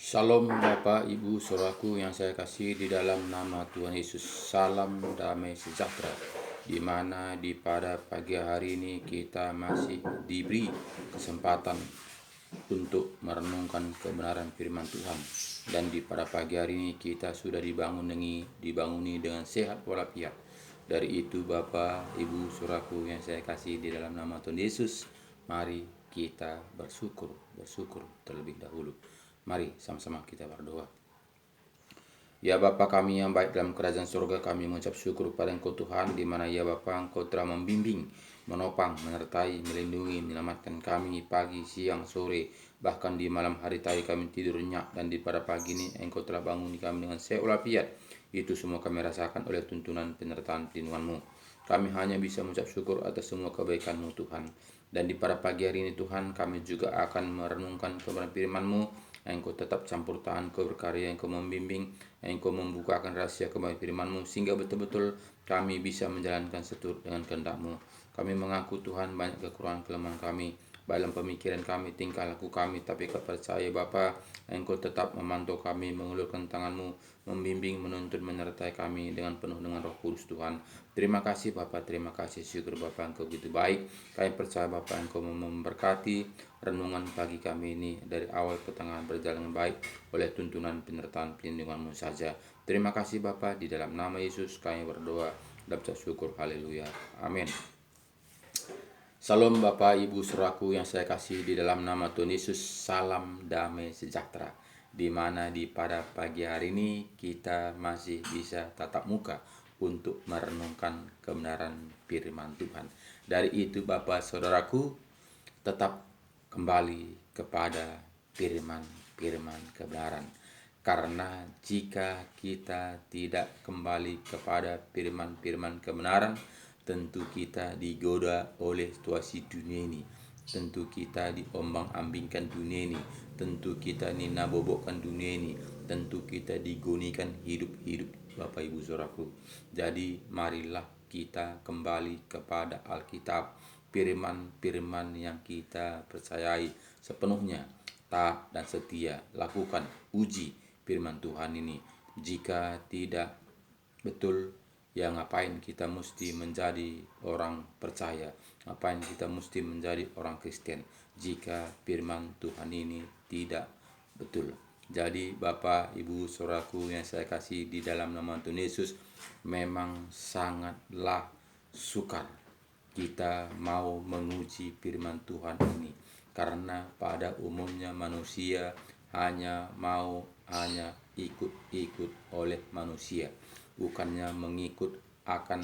Shalom Bapak, Ibu, Saudaraku yang saya kasih di dalam nama Tuhan Yesus. Salam damai sejahtera. Di mana pada pagi hari ini kita masih diberi kesempatan untuk merenungkan kebenaran firman Tuhan. Dan pada pagi hari ini kita sudah dibanguni dengan sehat walafiat. Dari itu Bapak, Ibu, Saudaraku yang saya kasih di dalam nama Tuhan Yesus, mari kita bersyukur terlebih dahulu. Mari sama-sama kita berdoa. Ya Bapa kami yang baik dalam kerajaan surga, kami mengucap syukur kepada Engkau Tuhan, di mana ya Bapa Engkau telah membimbing, menopang, menyertai, melindungi, menyelamatkan kami pagi, siang, sore, bahkan di malam hari tadi kami tidur nyenyak, dan di pada pagi ini Engkau telah bangun kami dengan sehat walafiat. Itu semua kami rasakan oleh tuntunan penyertaan perlindungan-Mu. Kami hanya bisa mengucap syukur atas semua kebaikan-Mu Tuhan. Dan di pada pagi hari ini Tuhan, kami juga akan merenungkan kebenaran firman-Mu. Engkau tetap campur tangan, Engkau berkarya, Engkau membimbing, Engkau membukakan rahasia kebenaran firman-Mu, sehingga betul-betul kami bisa menjalankan seturut dengan kehendak-Mu. Kami mengaku Tuhan banyak kekurangan kelemahan kami, baik dalam pemikiran kami, tingkah laku kami, tapi kami percaya Bapa, Engkau tetap memantau kami, mengulurkan tangan-Mu, membimbing, menuntun, menyertai kami dengan penuh dengan Roh Kudus Tuhan. Terima kasih Bapa, terima kasih, syukur Bapa Engkau begitu baik. Kami percaya Bapa Engkau memberkati renungan pagi kami ini dari awal pertengahan berjalan baik oleh tuntunan penyertaan perlindungan-Mu saja. Terima kasih Bapa, di dalam nama Yesus kami berdoa dan syukur. Haleluya. Amin. Salam Bapak, Ibu, Saudaraku yang saya kasih di dalam nama Tuhan Yesus. Salam damai sejahtera. Di mana pada pagi hari ini kita masih bisa tatap muka untuk merenungkan kebenaran firman Tuhan. Dari itu Bapak Saudaraku, tetap kembali kepada firman kebenaran. Karena jika kita tidak kembali kepada firman kebenaran, tentu kita digoda oleh situasi dunia ini. Tentu kita diombang-ambingkan dunia ini. Tentu kita ninabobokkan dunia ini. Tentu kita digonikan hidup Bapak Ibu Saudaraku. Jadi marilah kita kembali kepada Alkitab, firman yang kita percayai sepenuhnya, taat dan setia, lakukan, uji firman Tuhan ini. Jika tidak betul, ya ngapain kita mesti menjadi orang percaya, ngapain kita mesti menjadi orang Kristen jika firman Tuhan ini tidak betul. Jadi Bapak, Ibu, Saudaraku yang saya kasih di dalam nama Tuhan Yesus, memang sangatlah sukar kita mau menguji firman Tuhan ini, karena pada umumnya manusia hanya ikut oleh manusia, bukannya mengikut akan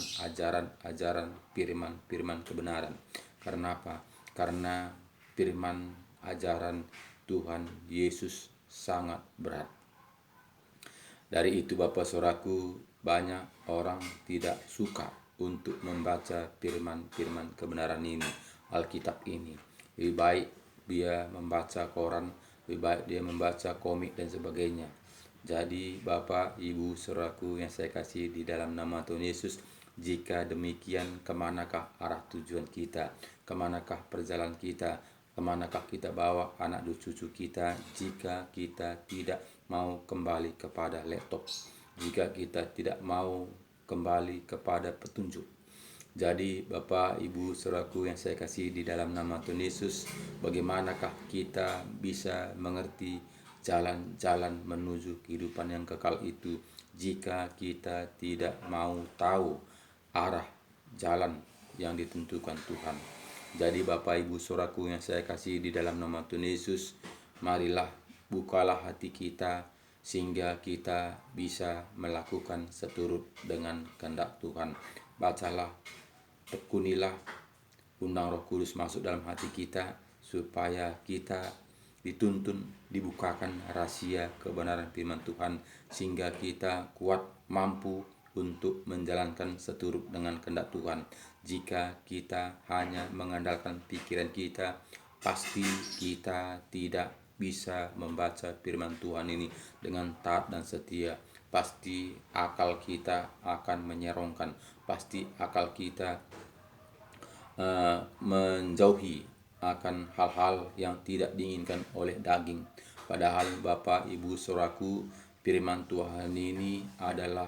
ajaran firman kebenaran. Karena apa? Karena firman ajaran Tuhan Yesus sangat berat. Dari itu Bapak Saudaraku, banyak orang tidak suka untuk membaca firman kebenaran ini, Alkitab ini. Lebih baik dia membaca koran, lebih baik dia membaca komik dan sebagainya. Jadi Bapak, Ibu, Saudaraku yang saya kasih di dalam nama Tuhan Yesus, jika demikian, kemanakah arah tujuan kita? Kemanakah perjalanan kita? Kemanakah kita bawa anak cucu kita jika kita tidak mau kembali kepada laptop, jika kita tidak mau kembali kepada petunjuk? Jadi Bapak, Ibu, Saudaraku yang saya kasih di dalam nama Tuhan Yesus, bagaimanakah kita bisa mengerti jalan-jalan menuju kehidupan yang kekal itu jika kita tidak mau tahu arah jalan yang ditentukan Tuhan? Jadi Bapak, Ibu, Saudaraku yang saya kasih di dalam nama Tuhan Yesus, marilah bukalah hati kita sehingga kita bisa melakukan seturut dengan kehendak Tuhan. Bacalah, tekunilah, undang Roh Kudus masuk dalam hati kita supaya kita dituntun, dibukakan rahasia kebenaran firman Tuhan, sehingga kita kuat, mampu untuk menjalankan seturut dengan kehendak Tuhan. Jika kita hanya mengandalkan pikiran kita, pasti kita tidak bisa membaca firman Tuhan ini dengan taat dan setia. Pasti akal kita akan menyerongkan, pasti akal kita menjauhi akan hal-hal yang tidak diinginkan oleh daging. Padahal Bapak Ibu Saudaraku, firman Tuhan ini adalah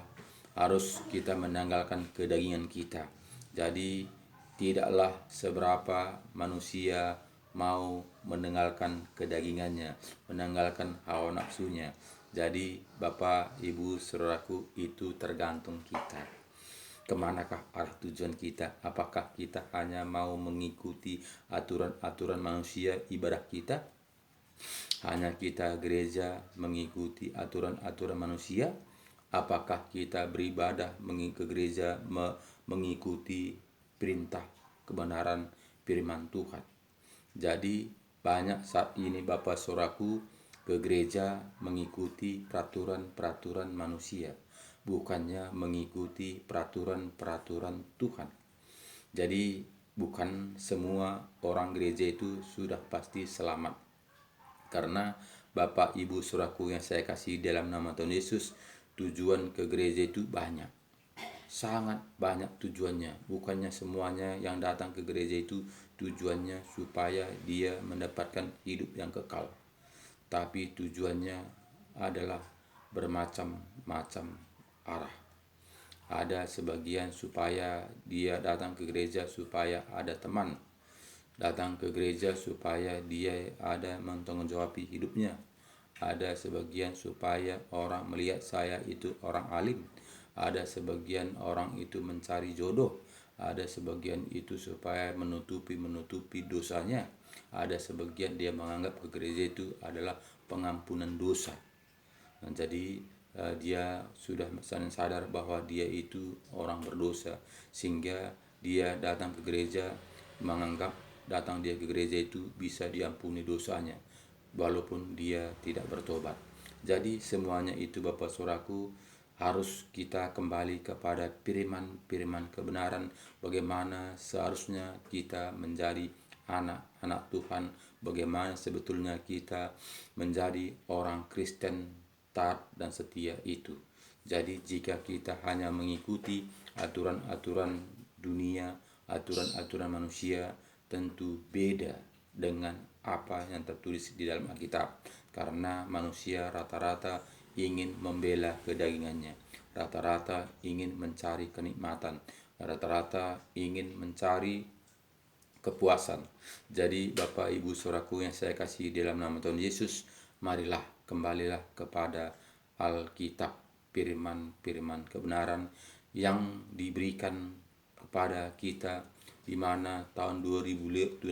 harus kita menanggalkan kedagingan kita. Jadi tidaklah seberapa manusia mau menanggalkan kedagingannya, menanggalkan hawa nafsunya. Jadi Bapak Ibu Saudaraku, itu tergantung kita. Kemanakah arah tujuan kita? Apakah kita hanya mau mengikuti aturan-aturan manusia ibadah kita? Hanya kita gereja mengikuti aturan-aturan manusia? Apakah kita beribadah ke gereja mengikuti perintah kebenaran firman Tuhan? Jadi banyak saat ini Bapak Saudaraku ke gereja mengikuti peraturan-peraturan manusia, bukannya mengikuti peraturan-peraturan Tuhan. Jadi bukan semua orang gereja itu sudah pasti selamat. Karena Bapak Ibu Saudaraku yang saya kasih dalam nama Tuhan Yesus, tujuan ke gereja itu banyak. Sangat banyak tujuannya. Bukannya semuanya yang datang ke gereja itu tujuannya supaya dia mendapatkan hidup yang kekal. Tapi tujuannya adalah bermacam-macam arah. Ada sebagian supaya dia datang ke gereja supaya ada teman. Datang ke gereja supaya dia ada mentanggung-jawabi hidupnya. Ada sebagian supaya orang melihat saya itu orang alim. Ada sebagian orang itu mencari jodoh. Ada sebagian itu supaya menutupi dosanya. Ada sebagian dia menganggap ke gereja itu adalah pengampunan dosa. Nah, jadi dia sudah sadar bahwa dia itu orang berdosa, sehingga dia datang ke gereja menganggap datang dia ke gereja itu bisa diampuni dosanya, walaupun dia tidak bertobat. Jadi semuanya itu Bapak Saudaraku harus kita kembali kepada firman kebenaran, bagaimana seharusnya kita menjadi anak-anak Tuhan, bagaimana sebetulnya kita menjadi orang Kristen taat dan setia itu. Jadi jika kita hanya mengikuti aturan-aturan dunia, aturan-aturan manusia, tentu beda dengan apa yang tertulis di dalam Alkitab. Karena manusia rata-rata ingin membela kedagingannya, rata-rata ingin mencari kenikmatan, rata-rata ingin mencari kepuasan. Jadi Bapak Ibu Saudaraku yang saya kasih dalam nama Tuhan Yesus, marilah kembalilah kepada Alkitab, firman kebenaran yang diberikan kepada kita, di mana tahun 2000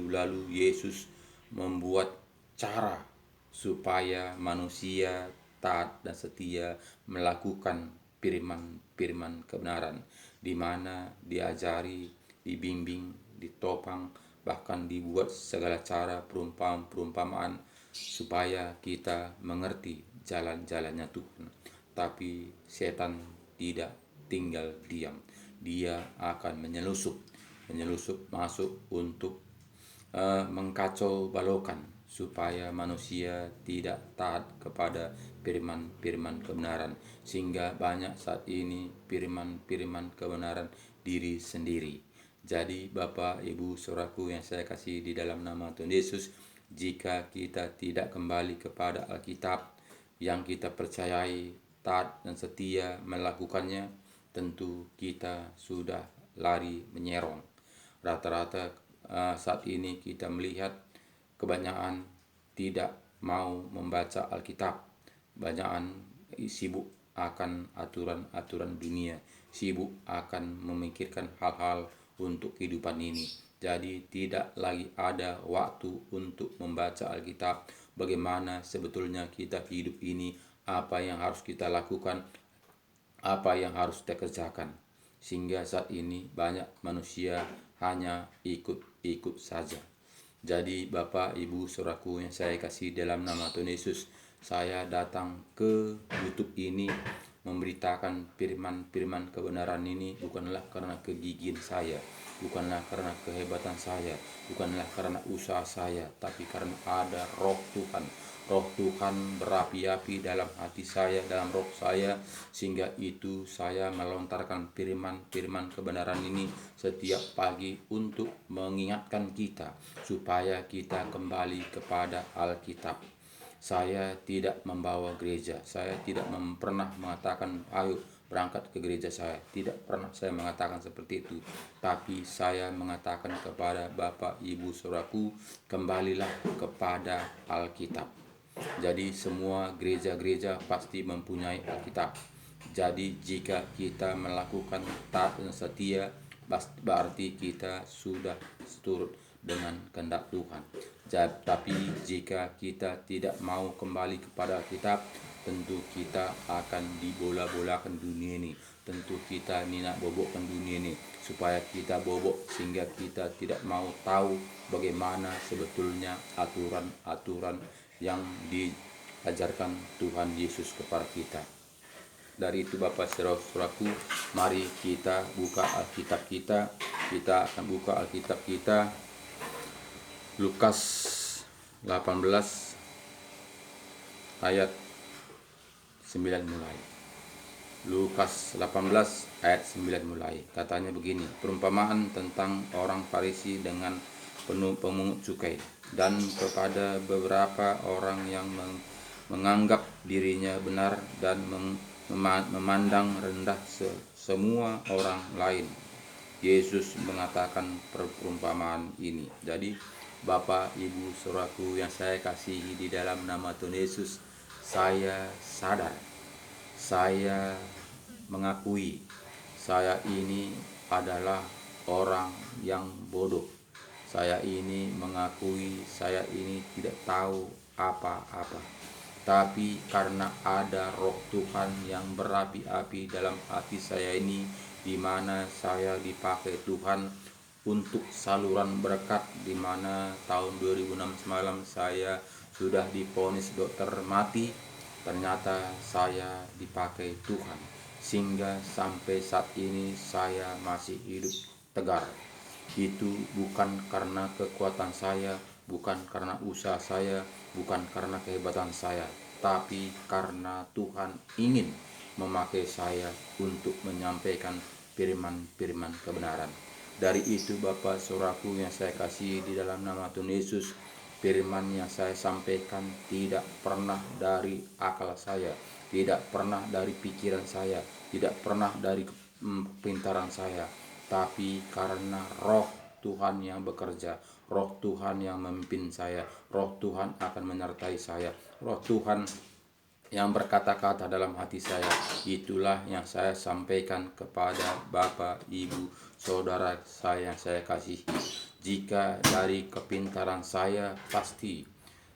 lalu Yesus membuat cara supaya manusia taat dan setia melakukan firman kebenaran, di mana diajari, dibimbing, ditopang, bahkan dibuat segala cara perumpamaan supaya kita mengerti jalan-jalannya Tuhan. Tapi setan tidak tinggal diam. Dia akan menyelusup masuk untuk mengkacau balokan supaya manusia tidak taat kepada firman kebenaran, sehingga banyak saat ini firman kebenaran diri sendiri. Jadi Bapak Ibu Saudaraku yang saya kasih di dalam nama Tuhan Yesus, jika kita tidak kembali kepada Alkitab yang kita percayai, taat dan setia melakukannya, tentu kita sudah lari menyerong. Rata-rata saat ini kita melihat kebanyakan tidak mau membaca Alkitab, kebanyakan sibuk akan aturan-aturan dunia, sibuk akan memikirkan hal-hal untuk kehidupan ini. Jadi tidak lagi ada waktu untuk membaca Alkitab, bagaimana sebetulnya kita hidup ini, apa yang harus kita lakukan, apa yang harus kita kerjakan. Sehingga saat ini banyak manusia hanya ikut-ikut saja. Jadi Bapak Ibu Saudaraku yang saya kasih dalam nama Tuhan Yesus, saya datang ke YouTube ini memberitakan firman kebenaran ini bukanlah karena kegigihan saya, bukanlah karena kehebatan saya, bukanlah karena usaha saya, tapi karena ada roh Tuhan. Roh Tuhan berapi-api dalam hati saya, dalam roh saya, sehingga itu saya melontarkan firman kebenaran ini setiap pagi untuk mengingatkan kita supaya kita kembali kepada Alkitab. Saya tidak membawa gereja. Saya tidak pernah mengatakan, ayo berangkat ke gereja saya. Tidak pernah saya mengatakan seperti itu. Tapi saya mengatakan kepada Bapak, Ibu, Saudaraku, kembalilah kepada Alkitab. Jadi semua gereja-gereja pasti mempunyai Alkitab. Jadi jika kita melakukan taat dan setia, berarti kita sudah seturut dengan kehendak Tuhan. Tapi jika kita tidak mau kembali kepada Alkitab, tentu kita akan dibola-bolakan dunia ini. Tentu kita nak bobokkan dunia ini supaya kita bobok, sehingga kita tidak mau tahu bagaimana sebetulnya aturan-aturan yang diajarkan Tuhan Yesus kepada kita. Dari itu Bapak saudaraku, mari kita buka Alkitab kita. Kita akan buka Alkitab kita Lukas 18 ayat 9 mulai. Lukas 18 ayat 9 mulai. Katanya begini, perumpamaan tentang orang Farisi dengan pemungut cukai. Dan kepada beberapa orang yang menganggap dirinya benar dan memandang rendah semua orang lain, Yesus mengatakan perumpamaan ini. Jadi Bapak, Ibu, Saudaraku yang saya kasihi di dalam nama Tuhan Yesus, saya sadar, saya mengakui saya ini adalah orang yang bodoh. Saya ini mengakui saya ini tidak tahu apa-apa. Tapi karena ada Roh Tuhan yang berapi-api dalam hati saya ini, di mana saya dipakai Tuhan untuk saluran berkat, di mana tahun 2006 semalam saya sudah divonis dokter mati. Ternyata saya dipakai Tuhan, sehingga sampai saat ini saya masih hidup tegar. Itu bukan karena kekuatan saya, bukan karena usaha saya, bukan karena kehebatan saya, tapi karena Tuhan ingin memakai saya untuk menyampaikan firman-firman kebenaran. Dari itu Bapak saudaraku yang saya kasih di dalam nama Tuhan Yesus, firman yang saya sampaikan tidak pernah dari akal saya, tidak pernah dari pikiran saya, tidak pernah dari kepintaran saya, tapi karena Roh Tuhan yang bekerja, Roh Tuhan yang memimpin saya, Roh Tuhan akan menyertai saya, Roh Tuhan yang berkata-kata dalam hati saya. Itulah yang saya sampaikan kepada Bapak, Ibu, Saudara saya yang saya kasihi. Jika dari kepintaran saya, pasti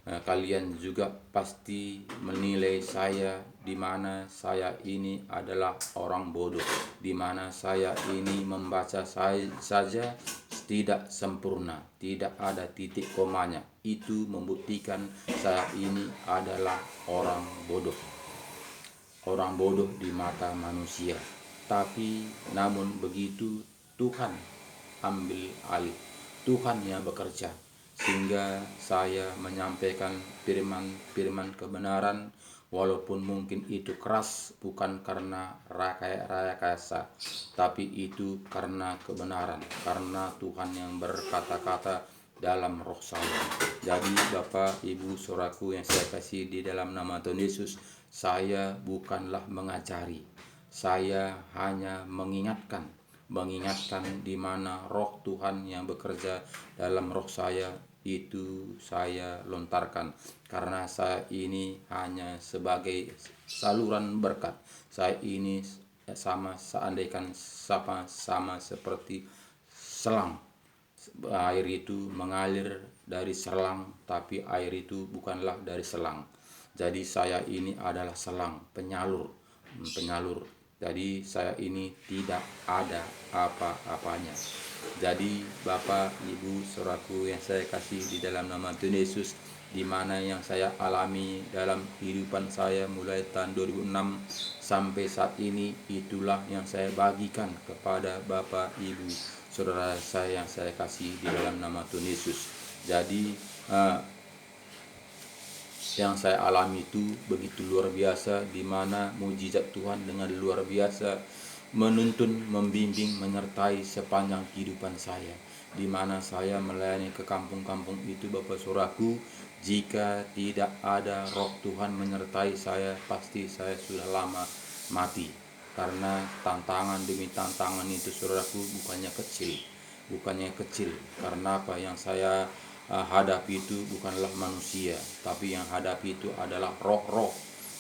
kalian juga pasti menilai saya di mana saya ini adalah orang bodoh, di mana saya ini membaca saja tidak sempurna, tidak ada titik komanya. Itu membuktikan saya ini adalah orang bodoh di mata manusia. Tapi namun begitu Tuhan ambil alih, Tuhan yang bekerja, sehingga saya menyampaikan firman kebenaran, walaupun mungkin itu keras, bukan karena rekayasa, tapi itu karena kebenaran, karena Tuhan yang berkata-kata dalam roh saya. Jadi Bapak, Ibu, Saudaraku yang saya kasih di dalam nama Tuhan Yesus, saya bukanlah mengajari, saya hanya mengingatkan di mana roh Tuhan yang bekerja dalam roh saya, itu saya lontarkan, karena saya ini hanya sebagai saluran berkat. Saya ini sama seperti selang. Air itu mengalir dari selang, tapi air itu bukanlah dari selang. Jadi saya ini adalah selang, penyalur. Jadi saya ini tidak ada apa-apanya. Jadi Bapak, Ibu, Saudaraku yang saya kasih di dalam nama Tuhan Yesus, di mana yang saya alami dalam kehidupan saya mulai tahun 2006 sampai saat ini, itulah yang saya bagikan kepada Bapak, Ibu, Saudara saya yang saya kasih di dalam nama Tuhan Yesus. Jadi yang saya alami itu begitu luar biasa, di mana mujizat Tuhan dengan luar biasa menuntun, membimbing, menyertai sepanjang kehidupan saya. di mana saya melayani ke kampung-kampung itu Bapak Saudaraku, jika tidak ada roh Tuhan menyertai saya, pasti saya sudah lama mati. Karena tantangan demi tantangan itu Saudaraku bukannya kecil. Karena apa yang saya hadapi itu bukanlah manusia, tapi yang hadapi itu adalah roh-roh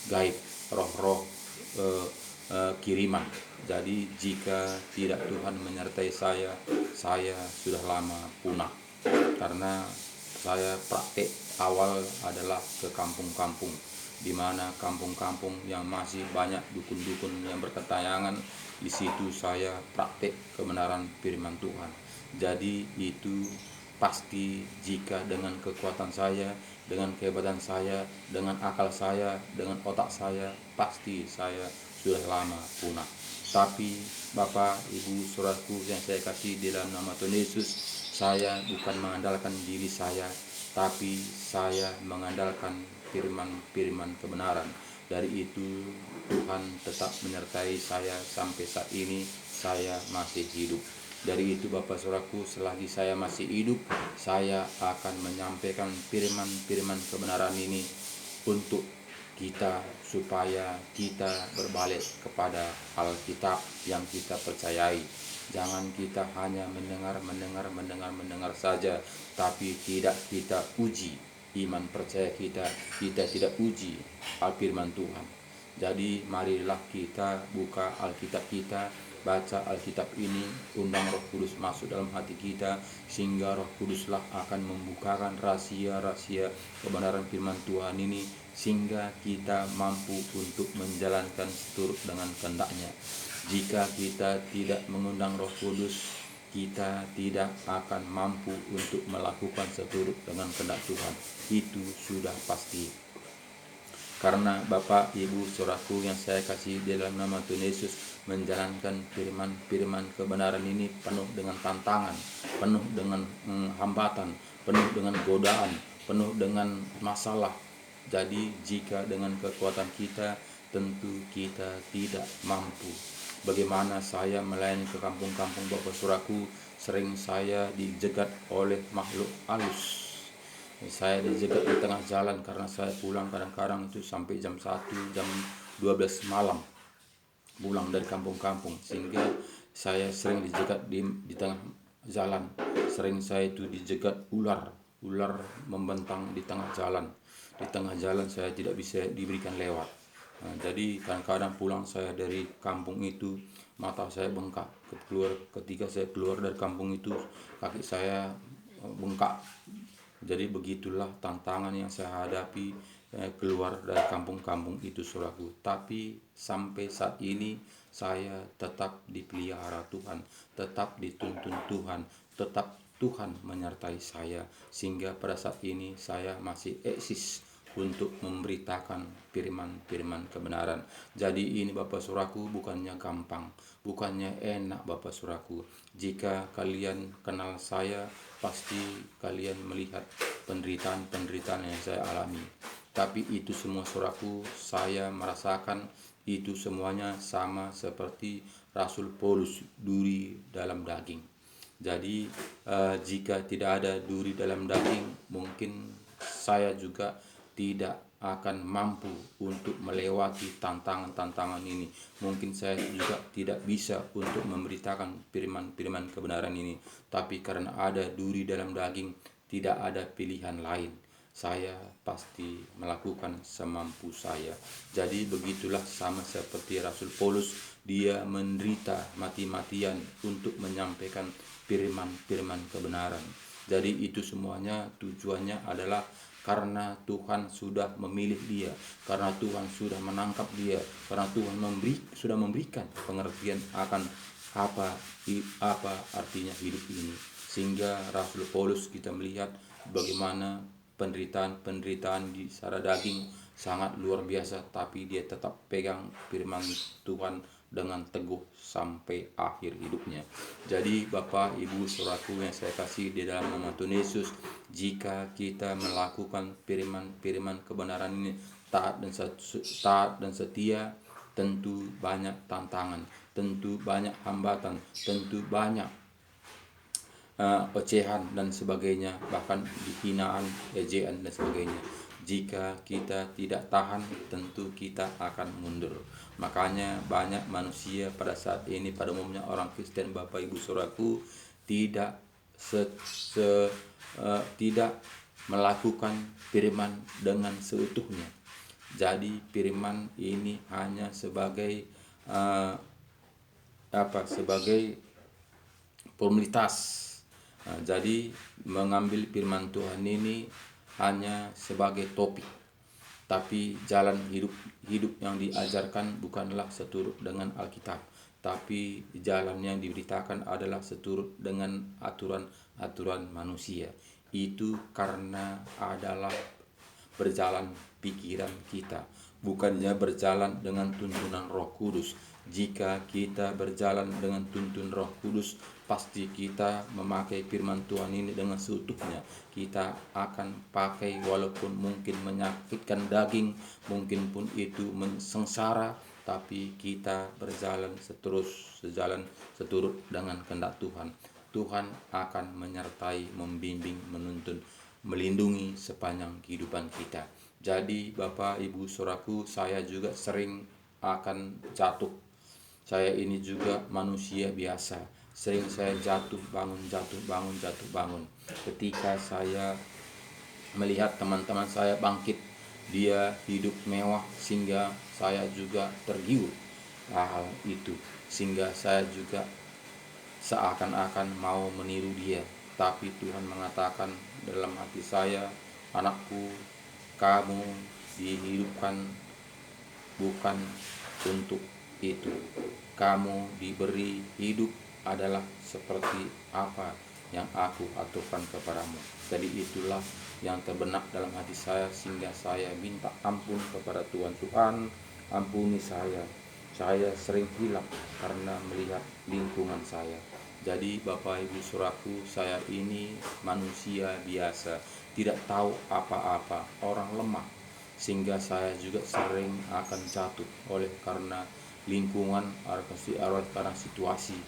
gaib, roh-roh kiriman. Jadi jika tidak Tuhan menyertai saya sudah lama punah. Karena saya praktek awal adalah ke kampung-kampung, di mana kampung-kampung yang masih banyak dukun-dukun yang berketayangan. Di situ saya praktek kebenaran firman Tuhan. Jadi itu pasti jika dengan kekuatan saya, dengan kehebatan saya, dengan akal saya, dengan otak saya, pasti saya sudah lama punah. Tapi Bapak, Ibu, Saudaraku yang saya kasih di dalam nama Tuhan Yesus, saya bukan mengandalkan diri saya, tapi saya mengandalkan firman-firman kebenaran. Dari itu Tuhan tetap menyertai saya sampai saat ini saya masih hidup. Dari itu Bapak Saudaraku, selagi saya masih hidup, saya akan menyampaikan firman-firman kebenaran ini untuk kita, supaya kita berbalik kepada Alkitab yang kita percayai. Jangan kita hanya mendengar saja, tapi tidak kita uji iman percaya kita tidak uji firman Tuhan. Jadi marilah kita buka Alkitab kita, baca Alkitab ini, undang Roh Kudus masuk dalam hati kita, sehingga Roh Kuduslah akan membukakan rahasia-rahasia kebenaran firman Tuhan ini, sehingga kita mampu untuk menjalankan seturut dengan kehendak-Nya. Jika kita tidak mengundang Roh Kudus, kita tidak akan mampu untuk melakukan seturut dengan kehendak Tuhan. Itu sudah pasti. Karena Bapak, Ibu, Saudaraku yang saya kasih di dalam nama Tuhan Yesus, menjalankan firman kebenaran ini penuh dengan tantangan, penuh dengan hambatan, penuh dengan godaan, penuh dengan masalah. Jadi jika dengan kekuatan kita, tentu kita tidak mampu. Bagaimana saya melayani ke kampung-kampung Bapak Saudaraku, sering saya dijegat oleh makhluk halus. Saya dijegat di tengah jalan karena saya pulang kadang-kadang itu sampai jam 1, jam 12 malam pulang dari kampung-kampung, sehingga saya sering dijegat di tengah jalan. Sering saya itu dijegat ular membentang di tengah jalan. Di tengah jalan saya tidak bisa diberikan lewat. Jadi kadang-kadang pulang saya dari kampung itu, mata saya bengkak. Ketika saya keluar dari kampung itu, kaki saya bengkak. Jadi begitulah tantangan yang saya hadapi keluar dari kampung-kampung itu Saudaraku. Tapi sampai saat ini saya tetap dipelihara Tuhan, tetap dituntun Tuhan, tetap Tuhan menyertai saya, sehingga pada saat ini saya masih eksis untuk memberitakan firman-firman kebenaran. Jadi ini Bapak Saudaraku bukannya gampang, bukannya enak Bapak Saudaraku. Jika kalian kenal saya, pasti kalian melihat penderitaan yang saya alami. Tapi itu semua Saudaraku, saya merasakan itu semuanya sama seperti Rasul Paulus, duri dalam daging. Jadi jika tidak ada duri dalam daging, mungkin saya juga tidak akan mampu untuk melewati tantangan-tantangan ini. Mungkin saya juga tidak bisa untuk memberitakan firman-firman kebenaran ini. Tapi karena ada duri dalam daging, tidak ada pilihan lain. Saya pasti melakukan semampu saya. Jadi begitulah sama seperti Rasul Paulus, dia menderita mati-matian untuk menyampaikan firman-firman kebenaran. Jadi itu semuanya tujuannya adalah karena Tuhan sudah memilih dia, karena Tuhan sudah menangkap dia, karena Tuhan sudah memberikan pengertian akan apa artinya hidup ini. Sehingga Rasul Paulus kita melihat bagaimana penderitaan di secara daging sangat luar biasa, tapi dia tetap pegang firman Tuhan dengan teguh sampai akhir hidupnya. Jadi Bapak, Ibu, Saudaraku yang saya kasih di dalam nama Tuhan Yesus, jika kita melakukan firman kebenaran ini taat dan setia, tentu banyak tantangan, tentu banyak hambatan, tentu banyak ocehan dan sebagainya, bahkan hinaan, ejaan dan sebagainya. Jika kita tidak tahan, tentu kita akan mundur. Makanya banyak manusia pada saat ini, pada umumnya orang Kristen, Bapak Ibu Saudaraku, tidak tidak melakukan firman dengan seutuhnya. Jadi firman ini hanya sebagai sebagai formalitas. Jadi mengambil firman Tuhan ini hanya sebagai topik, tapi jalan hidup yang diajarkan bukanlah seturut dengan Alkitab, tapi jalan yang diberitakan adalah seturut dengan aturan manusia. Itu karena adalah berjalan pikiran kita, bukannya berjalan dengan tuntunan Roh Kudus. Jika kita berjalan dengan tuntun Roh Kudus, pasti kita memakai firman Tuhan ini dengan seutuhnya. Kita akan pakai walaupun mungkin menyakitkan daging, mungkin pun itu mensengsara, tapi kita berjalan seturut dengan kehendak Tuhan. Tuhan akan menyertai, membimbing, menuntun, melindungi sepanjang kehidupan kita. Jadi Bapak Ibu Saudaraku, saya juga sering akan jatuh. Saya ini juga manusia biasa. Sering saya jatuh bangun. Ketika saya melihat teman-teman saya bangkit, dia hidup mewah, sehingga saya juga tergiur hal itu, sehingga saya juga seakan-akan mau meniru dia. Tapi Tuhan mengatakan dalam hati saya, anakku, kamu dihidupkan bukan untuk itu. Kamu diberi hidup adalah seperti apa yang aku aturkan kepadamu. Jadi itulah yang terbenak dalam hati saya, sehingga saya minta ampun kepada Tuhan. Tuhan, ampuni saya. Saya sering hilang karena melihat lingkungan saya. Jadi Bapak Ibu Saudaraku, saya ini manusia biasa, tidak tahu apa-apa, orang lemah, sehingga saya juga sering akan jatuh oleh karena lingkungan, karena situasi.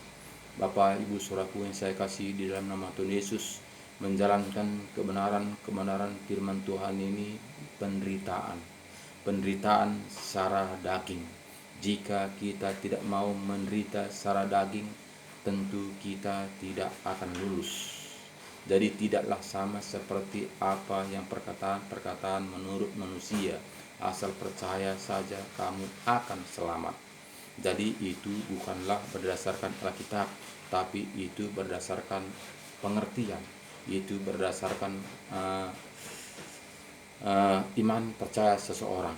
Bapak Ibu Saudaraku yang saya kasih di dalam nama Tuhan Yesus, menjalankan kebenaran firman Tuhan ini penderitaan secara daging. Jika kita tidak mau menderita secara daging, tentu kita tidak akan lulus. Jadi tidaklah sama seperti apa yang perkataan menurut manusia. Asal percaya saja kamu akan selamat. Jadi itu bukanlah berdasarkan Alkitab, tapi itu berdasarkan pengertian. Itu berdasarkan iman percaya seseorang.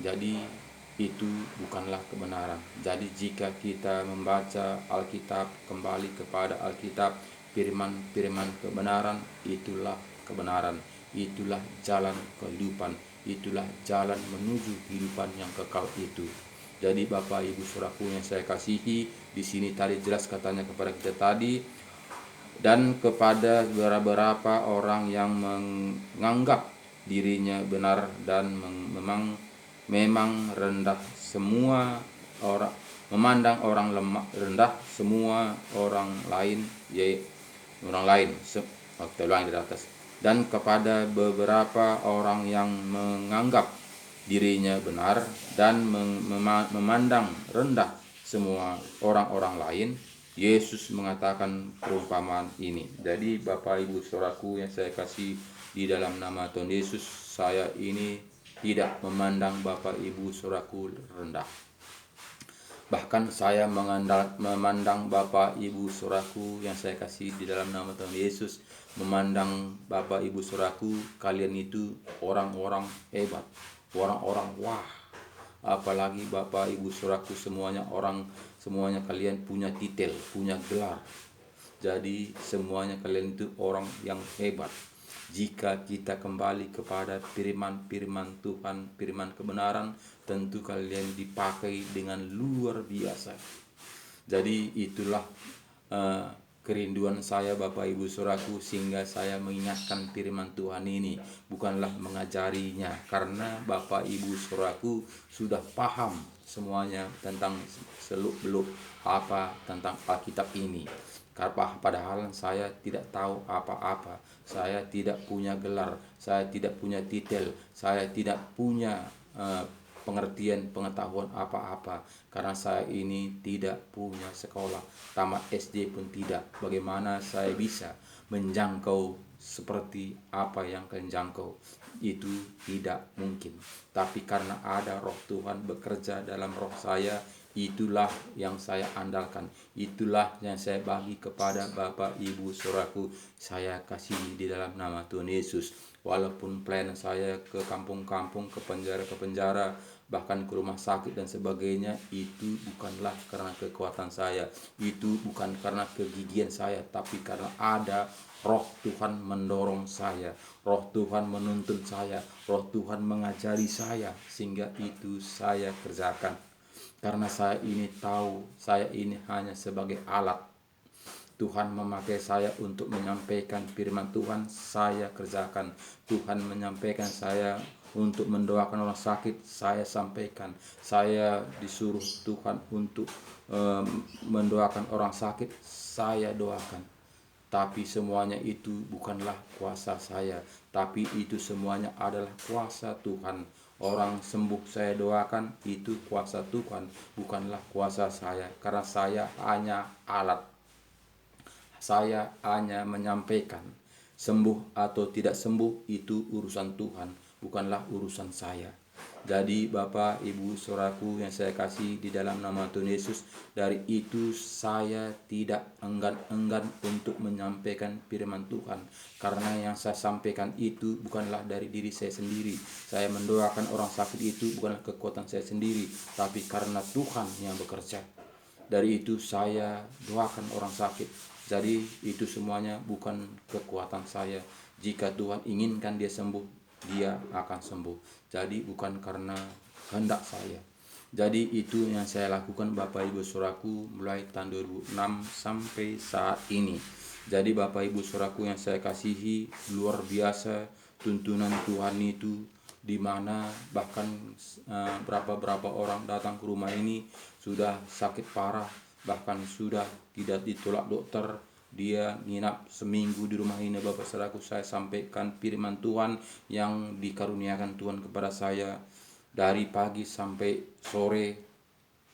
Jadi itu bukanlah kebenaran. Jadi jika kita membaca Alkitab, kembali kepada Alkitab, firman kebenaran, itulah kebenaran, itulah jalan kehidupan, itulah jalan menuju kehidupan yang kekal itu. Jadi Bapak Ibu Saudaraku yang saya kasihi, di sini tadi jelas katanya kepada kita tadi, dan kepada beberapa orang yang menganggap dirinya benar dan memang rendah semua orang, memandang orang lemah rendah semua orang lain, di atas. Dan kepada beberapa orang yang menganggap dirinya benar dan memandang rendah semua orang-orang lain, Yesus mengatakan perumpamaan ini. Jadi Bapak Ibu Saudaraku yang saya kasih di dalam nama Tuhan Yesus, saya ini tidak memandang Bapak Ibu Saudaraku rendah. Bahkan saya memandang Bapak Ibu Saudaraku yang saya kasih di dalam nama Tuhan Yesus, memandang Bapak Ibu Saudaraku, kalian itu orang-orang hebat, orang-orang wah. Apalagi Bapak Ibu Saudaraku semuanya kalian punya titel, punya gelar. Jadi semuanya kalian itu orang yang hebat. Jika kita kembali kepada firman Tuhan, firman kebenaran, tentu kalian dipakai dengan luar biasa. Jadi itulah kerinduan saya Bapak Ibu Saudaraku, sehingga saya mengingatkan firman Tuhan ini, bukanlah mengajarinya, karena Bapak Ibu Saudaraku sudah paham semuanya tentang seluk-beluk apa tentang Alkitab ini. Padahal saya tidak tahu apa-apa, saya tidak punya gelar, saya tidak punya titel, saya tidak punya pengertian pengetahuan apa-apa, karena saya ini tidak punya sekolah, tamat SD pun tidak. Bagaimana saya bisa menjangkau seperti apa yang kalian jangkau? Itu tidak mungkin. Tapi karena ada roh Tuhan bekerja dalam roh saya, itulah yang saya andalkan, itulah yang saya bagi kepada Bapak Ibu Saudaraku, saya kasih di dalam nama Tuhan Yesus. Walaupun plan saya ke kampung-kampung, ke penjara, bahkan ke rumah sakit dan sebagainya, itu bukanlah karena kekuatan saya, itu bukan karena kegigihan saya, tapi karena ada roh Tuhan mendorong saya, roh Tuhan menuntun saya, roh Tuhan mengajari saya, sehingga itu saya kerjakan. Karena saya ini tahu, saya ini hanya sebagai alat. Tuhan memakai saya untuk menyampaikan firman Tuhan, saya kerjakan. Tuhan menyampaikan saya untuk mendoakan orang sakit, saya sampaikan. Saya disuruh Tuhan untuk mendoakan orang sakit, saya doakan. Tapi semuanya itu bukanlah kuasa saya, tapi itu semuanya adalah kuasa Tuhan. Orang sembuh saya doakan, itu kuasa Tuhan, bukanlah kuasa saya, karena saya hanya alat. Saya hanya menyampaikan. Sembuh atau tidak sembuh itu urusan Tuhan, bukanlah urusan saya. Jadi Bapak, Ibu, Saudaraku yang saya kasih di dalam nama Tuhan Yesus, dari itu saya tidak enggan-enggan untuk menyampaikan firman Tuhan. Karena yang saya sampaikan itu bukanlah dari diri saya sendiri. Saya mendoakan orang sakit itu bukanlah kekuatan saya sendiri, tapi karena Tuhan yang bekerja. Dari itu saya doakan orang sakit. Jadi itu semuanya bukan kekuatan saya. Jika Tuhan inginkan dia sembuh, dia akan sembuh. Jadi bukan karena kehendak saya. Jadi itu yang saya lakukan Bapak Ibu Saudaraku mulai tahun 2006 sampai saat ini. Jadi Bapak Ibu Saudaraku yang saya kasihi, luar biasa tuntunan Tuhan itu, di mana bahkan berapa orang datang ke rumah ini sudah sakit parah, bahkan sudah tidak ditolak dokter. Dia nginap seminggu di rumah ini Bapak Saudaraku. Saya sampaikan firman Tuhan yang dikaruniakan Tuhan kepada saya dari pagi sampai sore,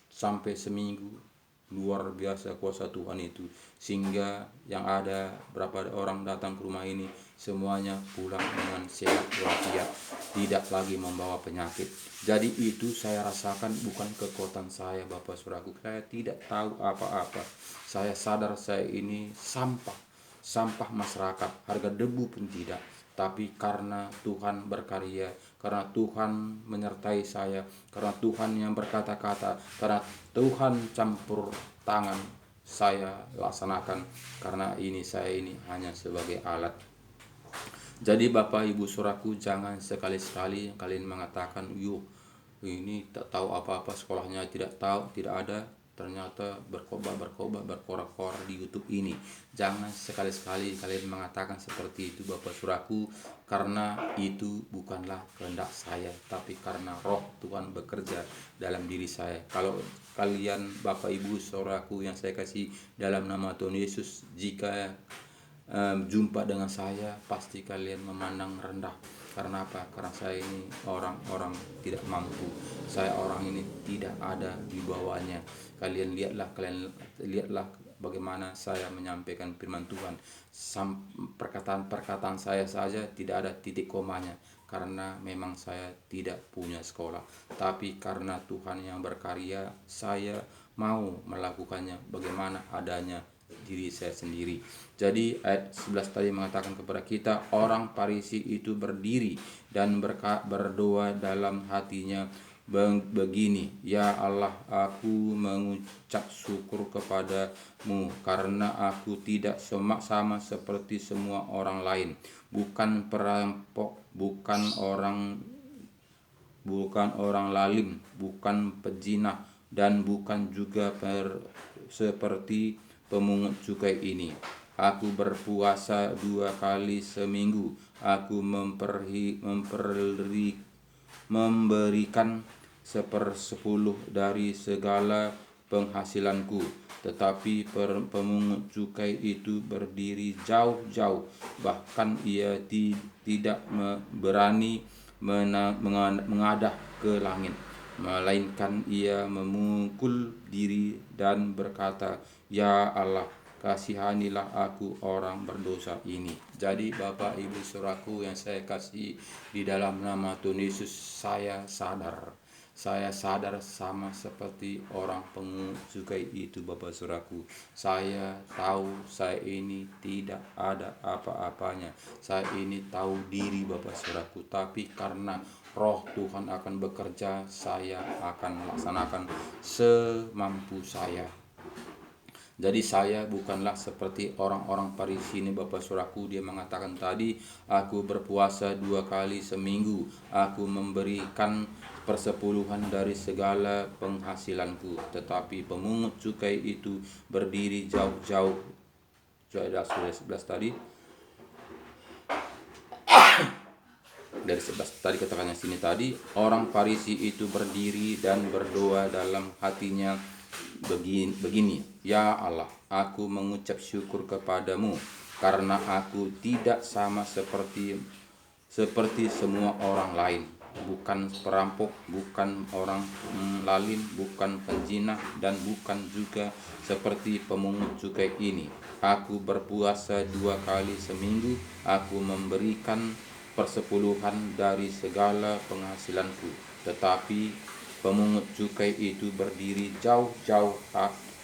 sampai seminggu. Luar biasa kuasa Tuhan itu, sehingga yang ada berapa orang datang ke rumah ini semuanya pulang dengan sehat walafiat, tidak lagi membawa penyakit. Jadi itu saya rasakan bukan kekuatan saya Bapak Saudaraku. Saya tidak tahu apa-apa. Saya sadar saya ini sampah masyarakat, harga debu pun tidak. Tapi karena Tuhan berkarya, karena Tuhan menyertai saya, karena Tuhan yang berkata-kata, karena Tuhan campur tangan, saya laksanakan. Karena ini saya ini hanya sebagai alat. Jadi Bapak Ibu Saudaraku, jangan sekali-sekali kalian mengatakan, yuk ini tak tahu apa-apa, sekolahnya tidak tahu, tidak ada, ternyata berkorak-korak di YouTube ini. Jangan sekali-sekali kalian mengatakan seperti itu Bapak Saudaraku, karena itu bukanlah kehendak saya, tapi karena roh Tuhan bekerja dalam diri saya. Kalau kalian Bapak Ibu Saudaraku yang saya kasih dalam nama Tuhan Yesus, jika jumpa dengan saya, pasti kalian memandang rendah. Karena apa? Karena saya ini orang tidak mampu. Saya orang ini tidak ada di bawahnya. Kalian lihatlah bagaimana saya menyampaikan firman Tuhan. Perkataan-perkataan saya saja tidak ada titik komanya, karena memang saya tidak punya sekolah. Tapi karena Tuhan yang berkarya, saya mau melakukannya bagaimana adanya diri saya sendiri. Jadi ayat 11 tadi mengatakan kepada kita, orang Farisi itu berdiri dan berdoa dalam hatinya begini, ya Allah, aku mengucap syukur kepadamu karena aku tidak sama seperti semua orang lain, bukan perampok, bukan orang lalim, bukan pezina, dan bukan juga seperti pemungut cukai ini. Aku berpuasa 2 kali seminggu. Aku memberikan 1/10 dari segala penghasilanku. Tetapi pemungut cukai itu berdiri jauh-jauh, bahkan ia tidak berani mengadah ke langit, melainkan ia memukul diri dan berkata, "Ya Allah, kasihanilah aku orang berdosa ini." Jadi Bapak Ibu Saudaraku yang saya kasih di dalam nama Tuhan Yesus, saya sadar sama seperti orang pengungut cukai itu Bapak Saudaraku. Saya tahu saya ini tidak ada apa-apanya. Saya ini tahu diri Bapak Saudaraku, tapi karena Roh Tuhan akan bekerja, saya akan melaksanakan semampu saya. Jadi saya bukanlah seperti orang-orang Farisi ini Bapak Saudaraku. Dia mengatakan tadi, aku berpuasa 2 kali seminggu, aku memberikan persepuluhan dari segala penghasilanku. Tetapi pemungut cukai itu berdiri jauh-jauh. Sudah 11 tadi. Dari 11 tadi katakannya sini tadi, orang Farisi itu berdiri dan berdoa dalam hatinya begini, "Ya Allah, aku mengucap syukur kepadamu karena aku tidak sama seperti semua orang lain, bukan perampok, bukan orang lalim, bukan penzina, dan bukan juga seperti pemungut cukai ini. Aku berpuasa 2 kali seminggu, aku memberikan persepuluhan dari segala penghasilanku." Tetapi pemungut cukai itu berdiri jauh-jauh,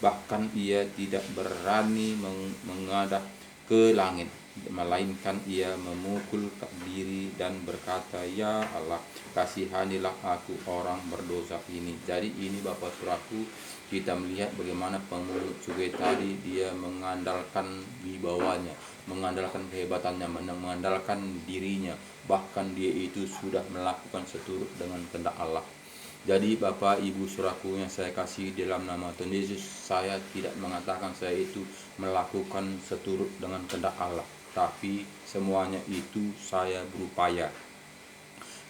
bahkan ia tidak berani menghadap ke langit, melainkan ia memukul diri dan berkata, "Ya Allah, kasihanilah aku orang berdosa ini." Jadi ini Bapak Saudaraku, kita melihat bagaimana pemungut cukai tadi dia mengandalkan wibawanya, mengandalkan kehebatannya, mengandalkan dirinya, bahkan dia itu sudah melakukan seturut dengan kehendak Allah. Jadi Bapak Ibu Saudaraku yang saya kasih dalam nama Tuhan Yesus, saya tidak mengatakan saya itu melakukan seturut dengan kehendak Allah, tapi semuanya itu saya berupaya.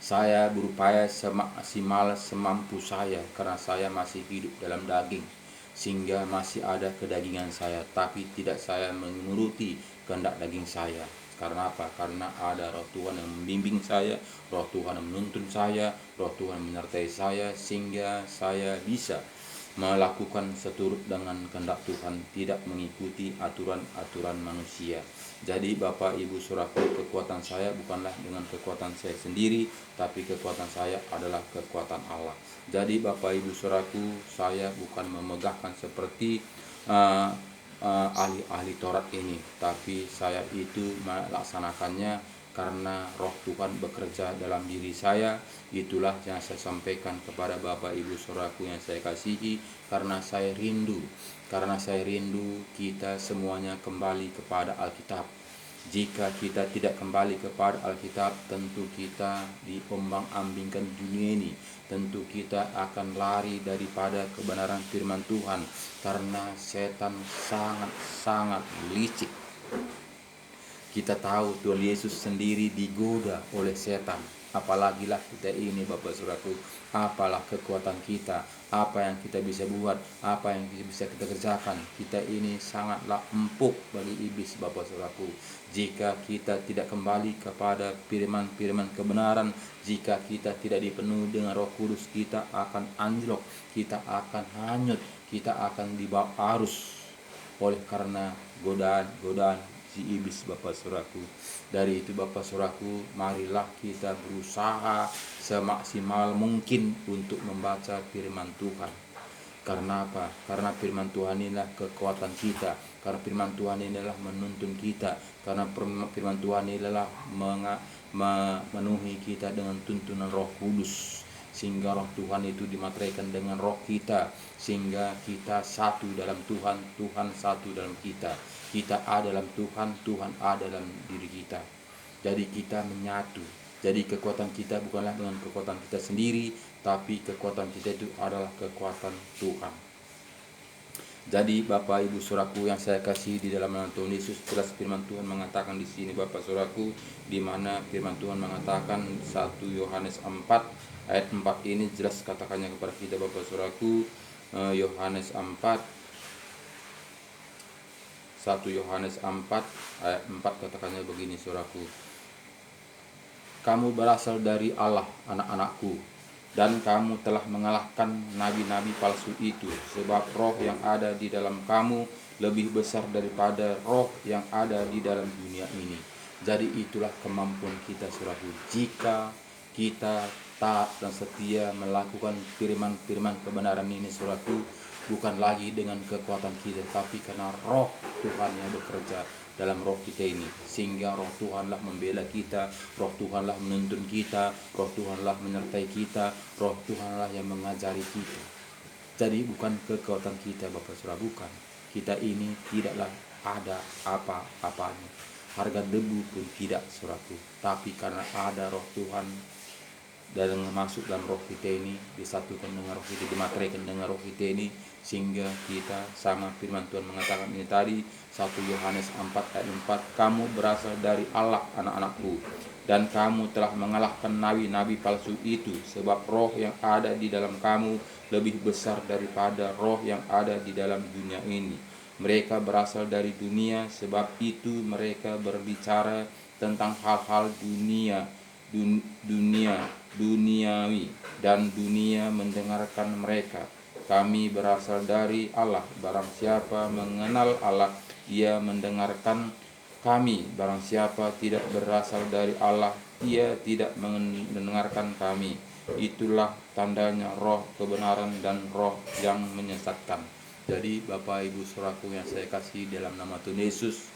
Saya berupaya semaksimal semampu saya karena saya masih hidup dalam daging, sehingga masih ada kedagingan saya, tapi tidak saya menuruti kehendak daging saya. Karena apa? Karena ada Roh Tuhan yang membimbing saya, Roh Tuhan yang menuntun saya, Roh Tuhan menyertai saya, sehingga saya bisa melakukan seturut dengan kehendak Tuhan, tidak mengikuti aturan-aturan manusia. Jadi Bapak Ibu Saudaraku, kekuatan saya bukanlah dengan kekuatan saya sendiri, tapi kekuatan saya adalah kekuatan Allah. Jadi Bapak Ibu Saudaraku, saya bukan memegahkan seperti ahli-ahli Taurat ini, tapi saya itu melaksanakannya karena Roh Tuhan bekerja dalam diri saya. Itulah yang saya sampaikan kepada Bapak Ibu Saudaraku yang saya kasihi, karena saya rindu kita semuanya kembali kepada Alkitab. Jika kita tidak kembali kepada Alkitab, tentu kita diombang-ambingkan dunia ini. Tentu kita akan lari daripada kebenaran firman Tuhan, karena setan sangat-sangat licik. Kita tahu Tuhan Yesus sendiri digoda oleh setan. Apalagilah kita ini Bapak Saudaraku, apalah kekuatan kita, apa yang kita bisa buat, apa yang bisa kita kerjakan. Kita ini sangatlah empuk bagi iblis Bapak Saudaraku. Jika kita tidak kembali kepada firman-firman kebenaran, jika kita tidak dipenuhi dengan Roh Kudus, kita akan anjlok, kita akan hanyut, kita akan dibawa arus oleh karena godaan si iblis Bapak Saudaraku. Dari itu Bapak Saudaraku, marilah kita berusaha semaksimal mungkin untuk membaca firman Tuhan. Karena apa? Karena firman Tuhan inilah kekuatan kita. Karena firman Tuhan inilah menuntun kita. Karena firman Tuhan inilah memenuhi kita dengan tuntunan Roh Kudus, sehingga Roh Tuhan itu dimateraikan dengan roh kita, sehingga kita satu dalam Tuhan, Tuhan satu dalam kita. Kita ada dalam Tuhan, Tuhan ada dalam diri kita. Jadi kita menyatu. Jadi kekuatan kita bukanlah dengan kekuatan kita sendiri, tapi kekuatan kita itu adalah kekuatan Tuhan. Jadi Bapak Ibu Saudaraku yang saya kasih di dalam nama Tuhan Yesus, jelas firman Tuhan mengatakan di sini Bapak Saudaraku, di mana firman Tuhan mengatakan 1 Yohanes 4 ayat 4 ini jelas katakannya kepada kita Bapak Saudaraku, Yohanes 4, 1 Yohanes 4 ayat 4 katakannya begini, saudaraku. Kamu berasal dari Allah, anak-anakku, dan kamu telah mengalahkan nabi-nabi palsu itu, sebab roh yang ada di dalam kamu lebih besar daripada roh yang ada di dalam dunia ini. Jadi itulah kemampuan kita, saudaraku, jika kita taat dan setia melakukan firman-firman kebenaran ini, saudaraku, bukan lagi dengan kekuatan kita, tapi karena roh Tuhan yang bekerja dalam roh kita ini, sehingga roh Tuhanlah membela kita, roh Tuhanlah menuntun kita, roh Tuhanlah menyertai kita, roh Tuhanlah yang mengajari kita. Jadi bukan kekuatan kita, Bapak Saudara, bukan. Kita ini tidaklah ada apa-apanya, harga debu pun tidak, saudaraku, tapi karena ada roh Tuhan dan masuk dalam roh kita ini, disatukan dengan roh kita, dimateraikan dengan roh kita ini, sehingga kita sama firman Tuhan mengatakan ini tadi, 1 Yohanes 4 ayat 4, kamu berasal dari Allah, anak-anakku, dan kamu telah mengalahkan nabi-nabi palsu itu, sebab roh yang ada di dalam kamu lebih besar daripada roh yang ada di dalam dunia ini. Mereka berasal dari dunia, sebab itu mereka berbicara tentang hal-hal duniawi, dan dunia mendengarkan mereka. Kami berasal dari Allah, barang siapa mengenal Allah, ia mendengarkan kami. Barang siapa tidak berasal dari Allah, ia tidak mendengarkan kami. Itulah tandanya roh kebenaran dan roh yang menyesatkan. Jadi Bapak Ibu Saudaraku yang saya kasih dalam nama Tuhan Yesus,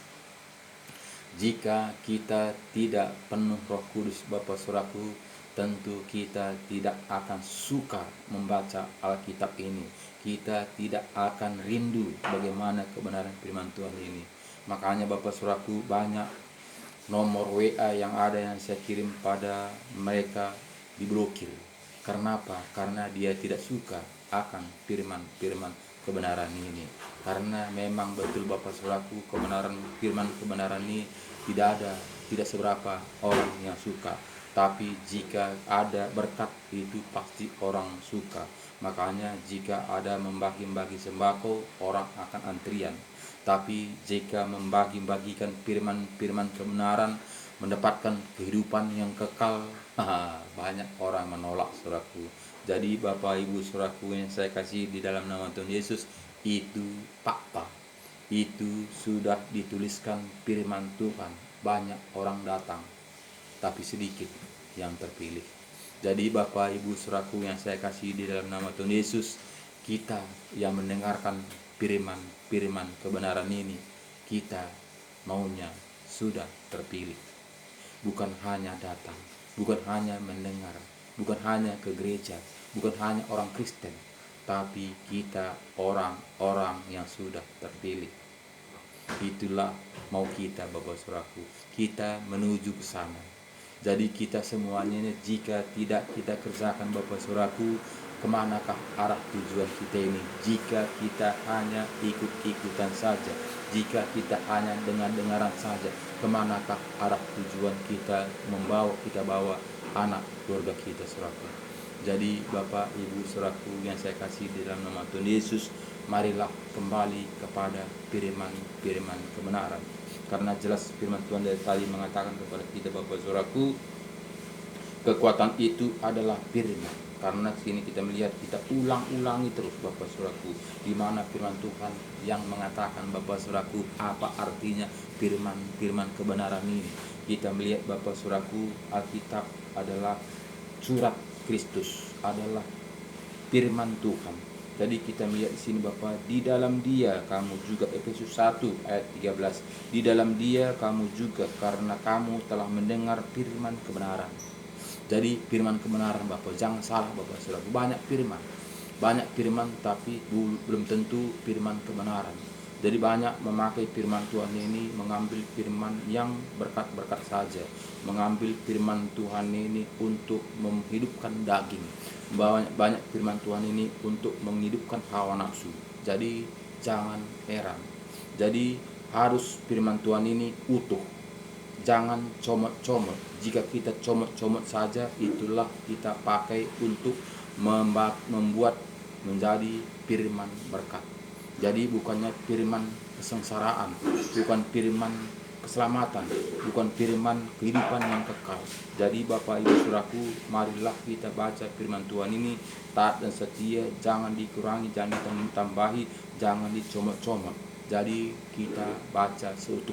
jika kita tidak penuh Roh Kudus, Bapak Saudaraku, tentu kita tidak akan suka membaca Alkitab ini. Kita tidak akan rindu bagaimana kebenaran firman Tuhan ini. Makanya Bapak Saudaraku, banyak nomor WA yang ada yang saya kirim pada mereka diblokir. Karena apa? Karena dia tidak suka akan firman kebenaran ini. Karena memang betul Bapak Saudaraku, firman kebenaran ini tidak seberapa orang yang suka. Tapi jika ada berkat, itu pasti orang suka. Makanya jika ada membagi-bagi sembako, orang akan antrian. Tapi jika membagi-bagikan firman kebenaran, mendapatkan kehidupan yang kekal, banyak orang menolak, saudaraku. Jadi Bapak Ibu Saudaraku yang saya kasih di dalam nama Tuhan Yesus, itu fakta. Itu sudah dituliskan firman Tuhan. Banyak orang datang, tapi sedikit yang terpilih. Jadi Bapak Ibu Saudaraku yang saya kasih di dalam nama Tuhan Yesus, kita yang mendengarkan firman kebenaran ini, kita maunya sudah terpilih. Bukan hanya datang, bukan hanya mendengar, bukan hanya ke gereja, bukan hanya orang Kristen, tapi kita orang-orang yang sudah terpilih. Itulah mau kita, Bapak Saudaraku, kita menuju ke sana. Jadi kita semuanya ini, jika tidak kita kerjakan, Bapak Saudaraku, kemanakah arah tujuan kita ini? Jika kita hanya ikut-ikutan saja, jika kita hanya dengar-dengaran saja, kemanakah arah tujuan kita bawa anak keluarga kita, saudaraku? Jadi Bapak Ibu Saudaraku yang saya kasih di dalam nama Tuhan Yesus, marilah kembali kepada firman kebenaran. Karena jelas firman Tuhan dari tadi mengatakan kepada kita, Bapak Saudaraku, kekuatan itu adalah firman. Karena sini kita melihat, kita ulang-ulangi terus, Bapak Saudaraku, di mana firman Tuhan yang mengatakan, Bapak Saudaraku, apa artinya firman kebenaran ini. Kita melihat, Bapak Saudaraku, Alkitab adalah surat Kristus, adalah firman Tuhan. Jadi kita melihat di sini, Bapak, di dalam Dia kamu juga, Efesus 1 ayat 13, di dalam Dia kamu juga, karena kamu telah mendengar firman kebenaran. Jadi firman kebenaran, Bapak, jangan salah, Bapak Saudara, banyak firman tapi belum tentu firman kebenaran. Jadi banyak memakai firman Tuhan ini, mengambil firman yang berkat-berkat saja, mengambil firman Tuhan ini untuk menghidupkan daging, banyak firman Tuhan ini untuk menghidupkan hawa nafsu. Jadi jangan heran. Jadi harus firman Tuhan ini utuh, jangan comot-comot. Jika kita comot-comot saja, itulah kita pakai untuk membuat menjadi firman berkat. Jadi bukannya firman kesengsaraan, bukan firman keselamatan, bukan firman kehidupan yang kekal. Jadi Bapak Ibu Saudaraku, marilah kita baca firman Tuhan ini taat dan setia, jangan dikurangi, jangan ditambahi, jangan dicomot-comot. Jadi kita baca seutuh